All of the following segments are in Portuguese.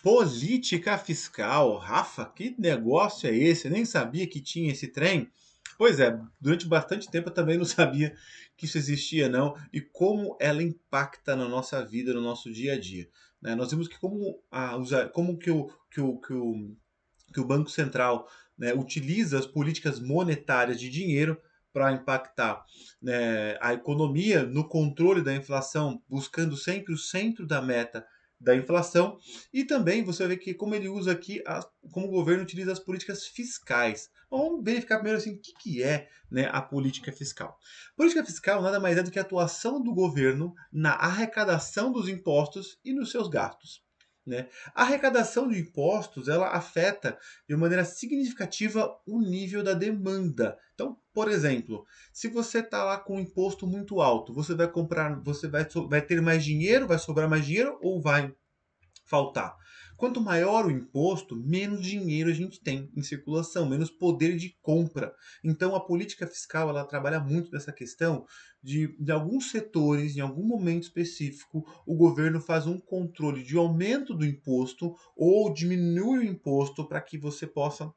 Política fiscal. Rafa, que negócio é esse? Eu nem sabia que tinha esse trem. Pois é, durante bastante tempo eu também não sabia que isso existia, não, e como ela impacta na nossa vida, no nosso dia a dia. Né? Nós vimos que como que o Banco Central, né, utiliza as políticas monetárias de dinheiro para impactar, né, a economia no controle da inflação, buscando sempre o centro da meta da inflação, e também você vê que como ele usa aqui, como o governo utiliza as políticas fiscais. Vamos verificar primeiro assim, o que é, né, a política fiscal. Política fiscal nada mais é do que a atuação do governo na arrecadação dos impostos e nos seus gastos. Né? A arrecadação de impostos ela afeta de maneira significativa o nível da demanda. Então, por exemplo, se você está lá com um imposto muito alto, você vai comprar, vai ter mais dinheiro, vai sobrar mais dinheiro ou vai faltar? Quanto maior o imposto, menos dinheiro a gente tem em circulação, menos poder de compra. Então a política fiscal ela trabalha muito nessa questão de alguns setores, em algum momento específico, o governo faz um controle de aumento do imposto ou diminui o imposto para que você possa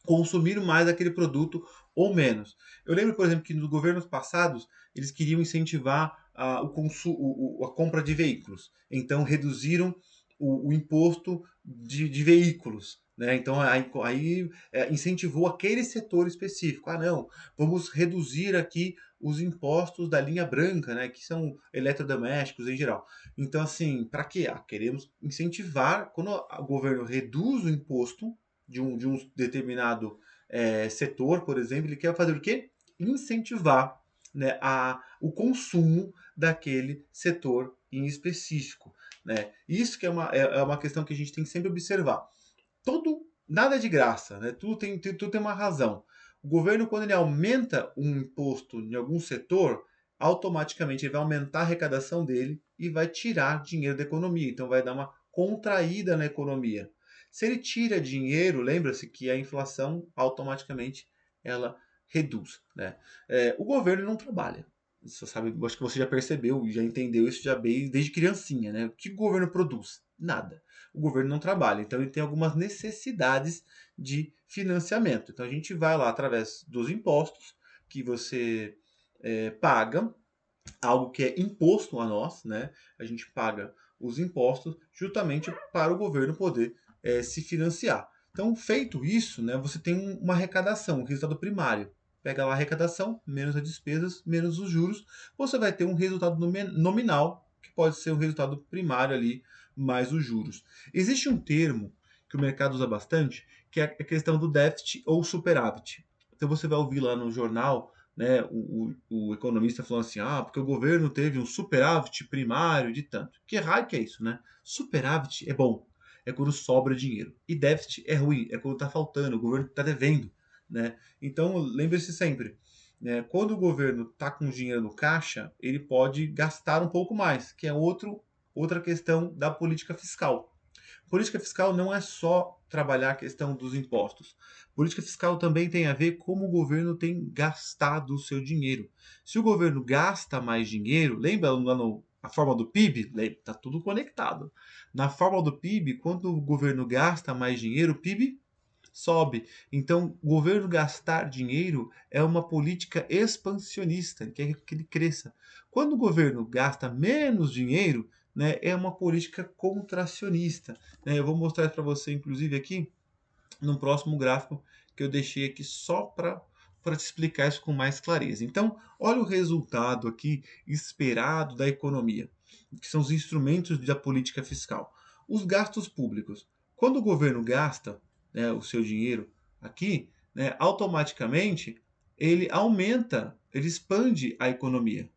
consumir mais aquele produto ou menos. Eu lembro, por exemplo, que nos governos passados eles queriam incentivar a compra de veículos. Então reduziram o imposto de veículos. Né? Então incentivou aquele setor específico. Ah, não, vamos reduzir aqui os impostos da linha branca, né, que são eletrodomésticos em geral. Então, assim, para quê? Queremos incentivar, quando o governo reduz o imposto de um determinado setor, por exemplo, ele quer fazer o quê? Incentivar, né, o consumo daquele setor em específico. Né? Isso que é uma questão que a gente tem que sempre observar. Nada é de graça, né? Tudo tem uma razão. O governo, quando ele aumenta um imposto em algum setor, automaticamente ele vai aumentar a arrecadação dele e vai tirar dinheiro da economia. Então vai dar uma contraída na economia. Se ele tira dinheiro, lembra-se que a inflação automaticamente ela reduz. Né? O governo não trabalha. Você sabe, acho que você já percebeu, já entendeu isso já bem desde criancinha. Né? O que o governo produz? Nada. O governo não trabalha, então ele tem algumas necessidades de financiamento. Então a gente vai lá através dos impostos que você paga, algo que é imposto a nós, né? A gente paga os impostos justamente para o governo poder se financiar. Então, feito isso, né, você tem uma arrecadação, um resultado primário. Pega lá a arrecadação, menos as despesas, menos os juros, você vai ter um resultado nominal, que pode ser o resultado primário ali, mais os juros. Existe um termo que o mercado usa bastante, que é a questão do déficit ou superávit. Então você vai ouvir lá no jornal, né, o economista falando assim, porque o governo teve um superávit primário de tanto. Que raio que é isso, né? Superávit é bom, é quando sobra dinheiro. E déficit é ruim, é quando está faltando, o governo está devendo. Né? Então, lembre-se sempre, né, quando o governo está com dinheiro no caixa, ele pode gastar um pouco mais, que é outra questão da política fiscal. Política fiscal não é só trabalhar a questão dos impostos. Política fiscal também tem a ver como o governo tem gastado o seu dinheiro. Se o governo gasta mais dinheiro, lembra lá a forma do PIB? Está tudo conectado. Na forma do PIB, quando o governo gasta mais dinheiro, o PIB sobe. Então, o governo gastar dinheiro é uma política expansionista, ele quer que ele cresça. Quando o governo gasta menos dinheiro, né, é uma política contracionista. Né? Eu vou mostrar para você, inclusive, aqui no próximo gráfico que eu deixei aqui só para te explicar isso com mais clareza. Então, olha o resultado aqui esperado da economia, que são os instrumentos da política fiscal. Os gastos públicos. Quando o governo gasta, né, o seu dinheiro aqui, né, automaticamente ele aumenta, ele expande a economia.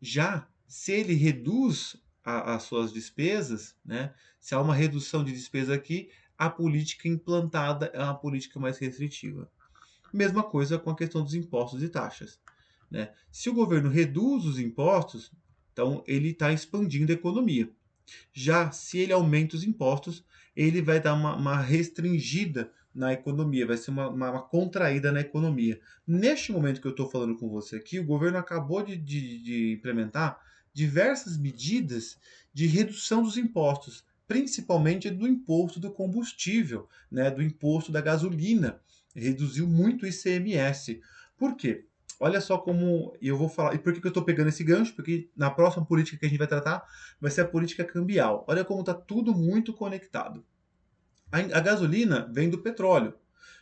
Já se ele reduz as suas despesas, né, se há uma redução de despesa aqui, a política implantada é uma política mais restritiva. Mesma coisa com a questão dos impostos e taxas. Né? Se o governo reduz os impostos, então ele está expandindo a economia. Já se ele aumenta os impostos, ele vai dar uma restringida na economia, vai ser uma contraída na economia. Neste momento que eu estou falando com você aqui, o governo acabou de implementar diversas medidas de redução dos impostos, principalmente do imposto do combustível, né, do imposto da gasolina. Reduziu muito o ICMS. Por quê? Olha só como eu vou falar. E por que que eu estou pegando esse gancho? Porque na próxima política que a gente vai tratar vai ser a política cambial. Olha como está tudo muito conectado. A gasolina vem do petróleo.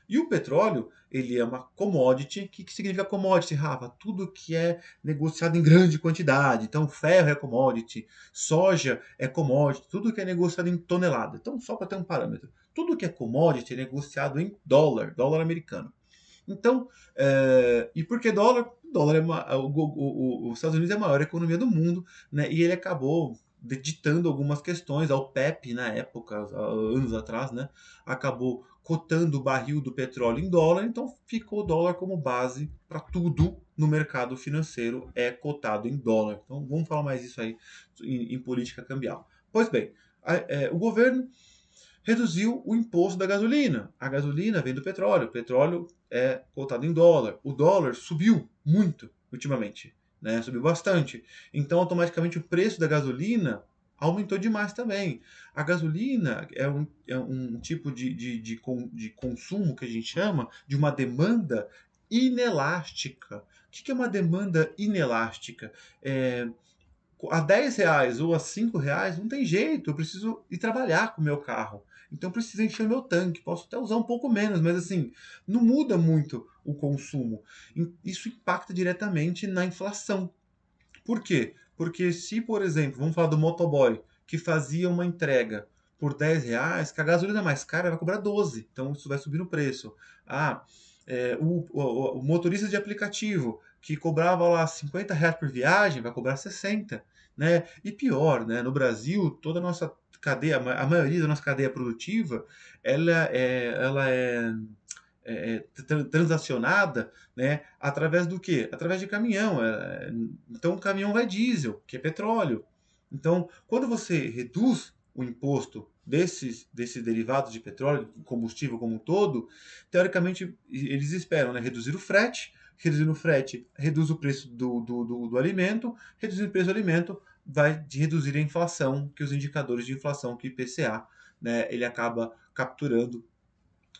E o petróleo, ele é uma commodity. O que significa commodity, Rafa? Tudo que é negociado em grande quantidade. Então, ferro é commodity, soja é commodity, tudo que é negociado em tonelada. Então, só para ter um parâmetro, tudo que é commodity é negociado em dólar, dólar americano. Então, e por que dólar? Dólar os Estados Unidos é a maior economia do mundo, né? E ele acabou ditando algumas questões. A OPEP, na época, há anos atrás, né? Acabou cotando o barril do petróleo em dólar, então ficou o dólar como base para tudo no mercado financeiro, é cotado em dólar. Então, vamos falar mais isso aí em política cambial. Pois bem, o governo reduziu o imposto da gasolina. A gasolina vem do petróleo. O petróleo é cotado em dólar. O dólar subiu muito ultimamente, né? Subiu bastante. Então, automaticamente, o preço da gasolina aumentou demais também. A gasolina é um tipo de consumo que a gente chama de uma demanda inelástica. O que é uma demanda inelástica? É, a R$ 10 ou a R$ 5 não tem jeito, eu preciso ir trabalhar com o meu carro. Então eu preciso encher o meu tanque, posso até usar um pouco menos, mas assim, não muda muito o consumo. Isso impacta diretamente na inflação. Por quê? Porque se, por exemplo, vamos falar do motoboy, que fazia uma entrega por R$ 10, que a gasolina é mais cara, vai cobrar 12, então isso vai subir no preço. Ah, o motorista de aplicativo, que cobrava lá R$ 50 por viagem, vai cobrar 60, né? E pior, né? No Brasil, toda a nossa cadeia, a maioria da nossa cadeia produtiva, ela é transacionada, né, através do quê? Através de caminhão. Então, o caminhão vai diesel, que é petróleo. Então, quando você reduz o imposto desses derivados de petróleo, combustível como um todo, teoricamente, eles esperam, né, reduzir o frete. Reduzindo o frete, reduz o preço do alimento. Reduzindo o preço do alimento, vai reduzir a inflação, que os indicadores de inflação, que o IPCA, né, ele acaba capturando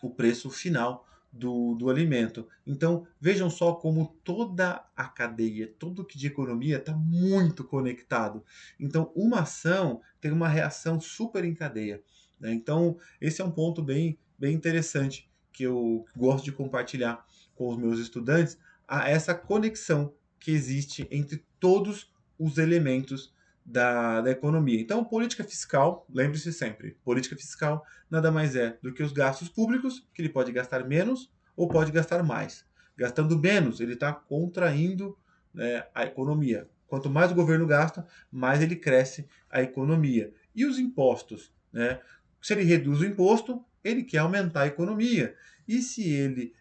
o preço final do alimento. Então, vejam só como toda a cadeia, tudo que de economia está muito conectado. Então, uma ação tem uma reação super em cadeia, né? Então, esse é um ponto bem, bem interessante que eu gosto de compartilhar com os meus estudantes, essa conexão que existe entre todos os elementos da economia. Então, política fiscal, lembre-se sempre, política fiscal nada mais é do que os gastos públicos, que ele pode gastar menos ou pode gastar mais. Gastando menos, ele está contraindo, né, a economia. Quanto mais o governo gasta, mais ele cresce a economia. E os impostos, né? Se ele reduz o imposto, ele quer aumentar a economia. E se ele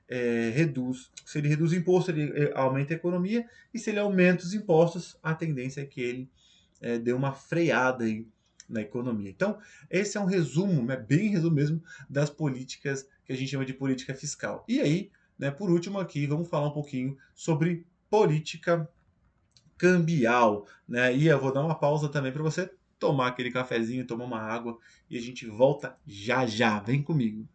reduz o imposto, ele aumenta a economia. E se ele aumenta os impostos, a tendência é que ele dê uma freada aí na economia. Então, esse é um resumo, né, bem resumo mesmo, das políticas que a gente chama de política fiscal. E aí, né, por último aqui, vamos falar um pouquinho sobre política cambial, né? E eu vou dar uma pausa também para você tomar aquele cafezinho, tomar uma água e a gente volta já já. Vem comigo.